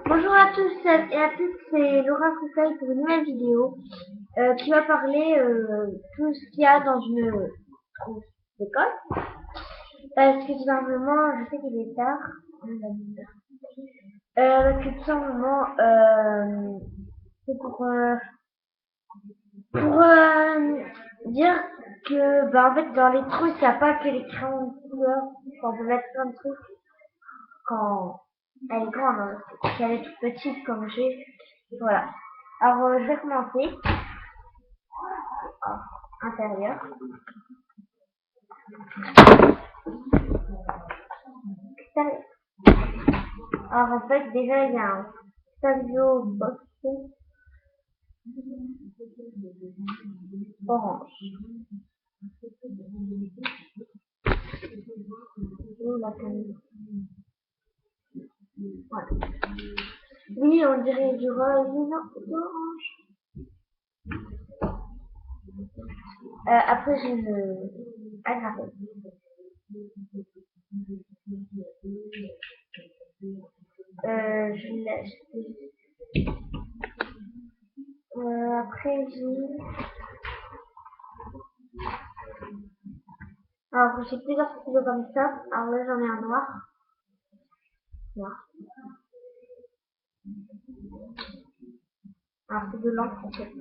Bonjour à tous et à toutes, c'est Laura Conseil pour une nouvelle vidéo qui va parler tout ce qu'il y a dans une trousse d'école. Parce que tout simplement, je sais qu'il est tard. Parce que tout simplement, c'est pour dire que en fait dans les trousses, il n'y a pas que les crayons de couleur. On peut mettre plein de trucs quand elle est grande, hein. Si elle est toute petite comme j'ai. Voilà. Alors, je vais commencer. Ah, intérieur. Extérieur. Alors, en fait, déjà, il y a un Savio Box orange. Et la camille. Voilà. Oui, on dirait du rose, mais non, c'est orange. Après, j'ai une agrafée. Je l'ai acheté. Après, j'ai plusieurs stylos comme ça. Alors là, j'en ai un noir. Noir. Alors, c'est de l'encre, en fait.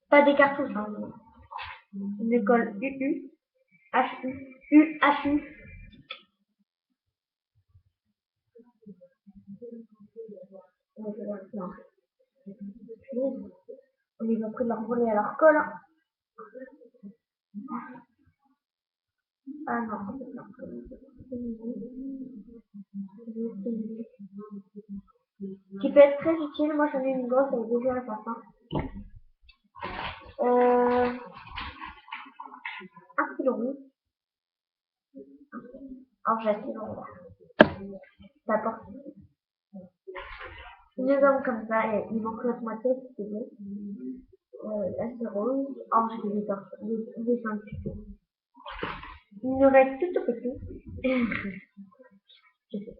Pas des cartouches, hein. Une école UU. HU. UHU. Non. On les a pris de leur voler à leur colle. Ah non, qui peut être très utile. Moi, j'en ai une grosse avec déjà la fin. Un stylo rouge. Alors, j'ai un stylo rouge. Ça porte une gomme comme ça, et il manque l'autre moitié, c'est bon. Là, c'est rose. Alors, j'ai des dessins dessus. Il nous reste tout petit. Je sais.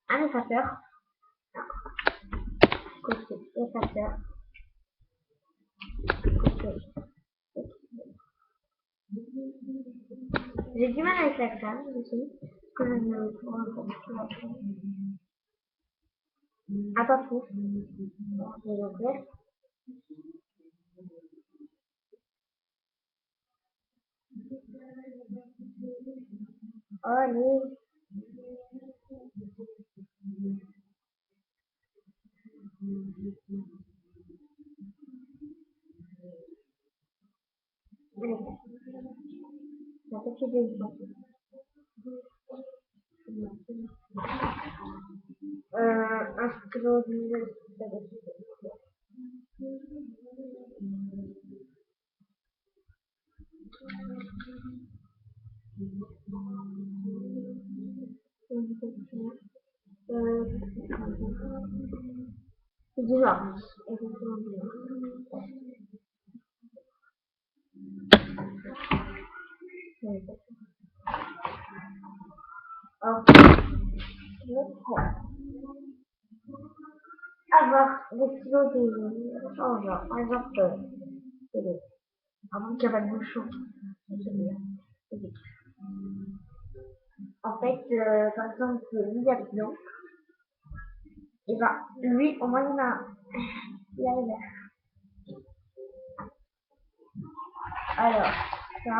Un effaceur. Côté effaceur. Côté. J'ai du mal avec la crème, je sais. Que je ne trouve pas. Ah, pas fou. Je vais l'ouvrir. Oh, allez. Allez. Ça fait que des gens. Un stylo de c'est du genre. Alors, je vais avoir des stylos de genre. Par exemple, avant qu'il n'y a pas de bouchon. En fait, par exemple, l'Isabillon, et ben, lui, au moins, il a le vert. Alors, ça,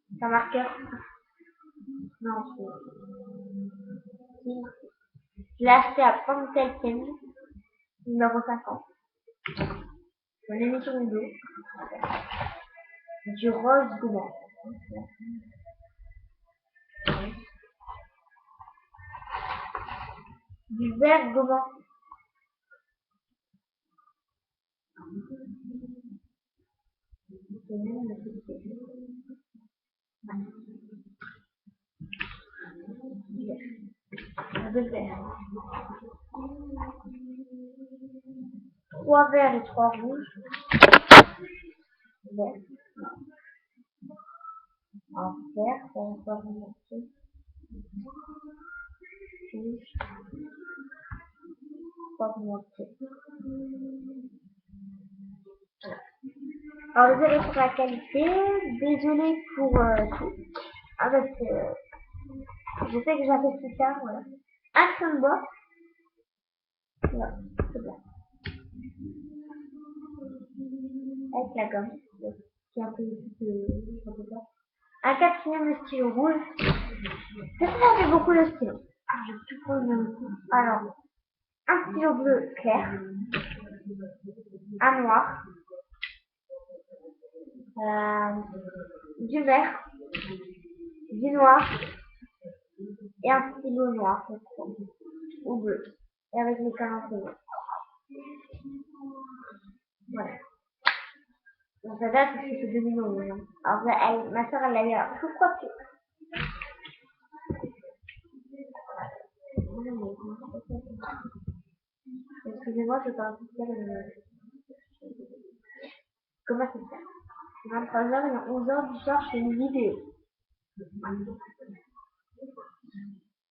c'est un marqueur. Non, je l'ai acheté à Pomme Ken, numéro 50. Je l'ai mis sur une dos. Du rose gourmand. Du vert gourmand. De vert. 3 verts et 3 rouges. Vert. En vert, ça va pas remonter. Rouge, pas remonter. Alors, désolé pour la qualité, désolé pour tout. Avec, je sais que j'avais plus tard, voilà. Action box, voilà, c'est bien. Avec la gomme, qui est un peu de, un quatrième, le stylo rouge. Ça fait beaucoup le stylo. Je suppose. Alors, un stylo bleu clair, un noir, du vert, du noir et un stylo noir, ou bleu, et avec les calendriers. Voilà. Donc ça date parce que c'est 2011. Hein. Alors ma soeur elle l'a eu à tout quoi que. Excusez-moi, je parle tout seul. Comment ça se fait? 23h et 11h du soir, je fais une vidéo.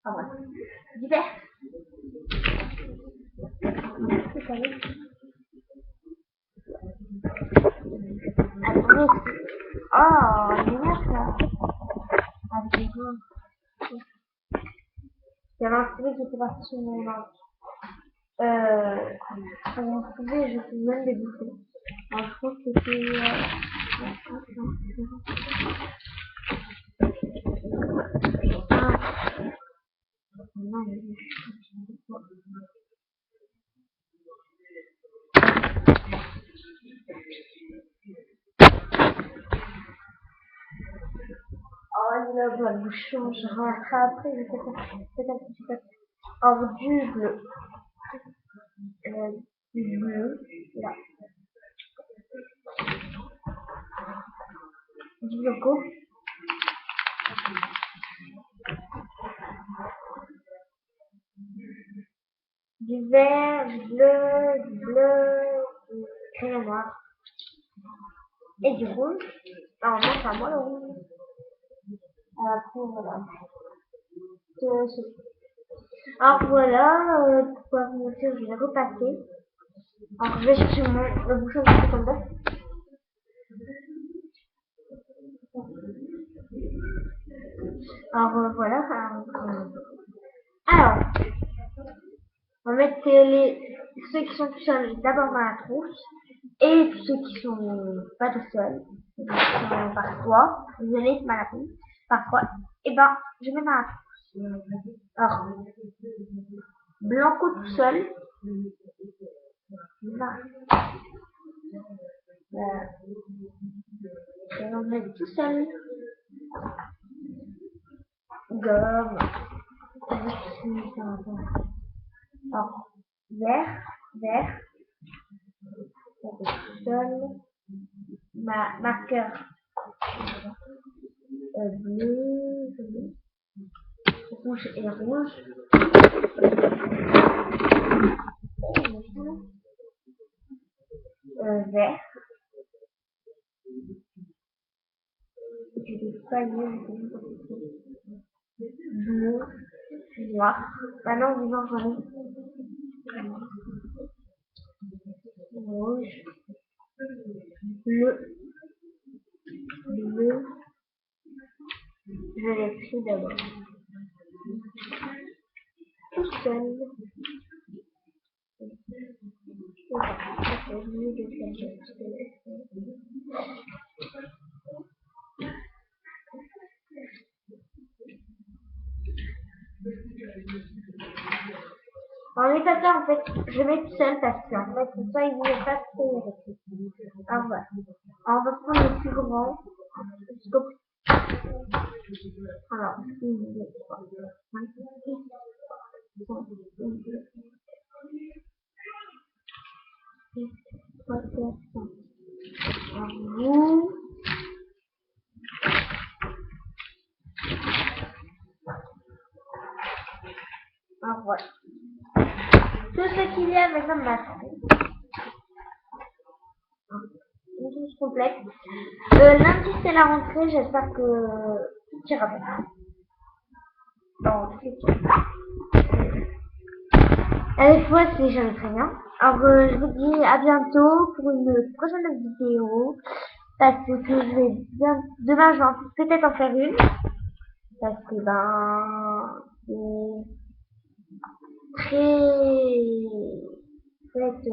Ah ouais. Divers. C'est allé. Attendez. Oh, il est là ça. Avec les gens. Il y avait un CV qui était parti sur mon ordi. Sur mon CV, je peux même les bouffer. Alors, je crois que c'était. Non, oh, la bouchon, je rentrerai après, je sais pas, un petit peu. Alors, du bleu. Du bleu, là. Du logo. Du vert, du bleu, du crayon noir. Et du rouge. Alors, non, c'est à moi le rouge. Après, voilà. Alors voilà, pour pouvoir vous montrer, je vais repasser. Alors je vais chercher le bouchon que je comme ça. Alors voilà. Alors, on va mettre ceux qui sont tout seuls d'abord dans la trousse. Et ceux qui sont pas tout seuls, qui sont par trois, désolé c'est mal appris, par trois, et ben je mets dans la trousse. Alors, Blanco tout seul. Là. Je vais en mettre tout seul. Gomme. Alors, vert, tout seul. Marqueur bleu, rouge et rouge. Vert. J'ai des paliers, bleu, noir. Maintenant, du noir, j'en ai. Rouge, bleu, je l'ai pris d'abord. Tout seul. En effet, en fait, je mets tout seul parce qu'en fait, comme ça, il ne voulait pas se faire. Alors voilà. On va prendre le plus grand. Alors, 1, 2, 3, 4, 5, 6, 7, 8, 9, 10, 11, 12, 13, 14, 15. Alors, vous. Alors voilà. Tout ce qu'il y a maintenant maintenant. complète. Lundi c'est la rentrée, j'espère que tout ira bien. Bon, des fois c'est jamais très bien. Alors je vous dis à bientôt pour une prochaine vidéo. Parce que je vais bien, demain je vais peut-être en faire une. Parce que c'est très, peut-être,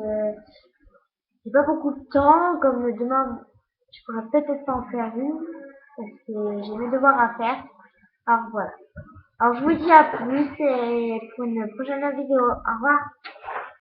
j'ai pas beaucoup de temps, comme demain, je pourrais peut-être pas en faire une, parce que j'ai mes devoirs à faire. Alors voilà. Alors je vous dis à plus et pour une prochaine vidéo. Au revoir.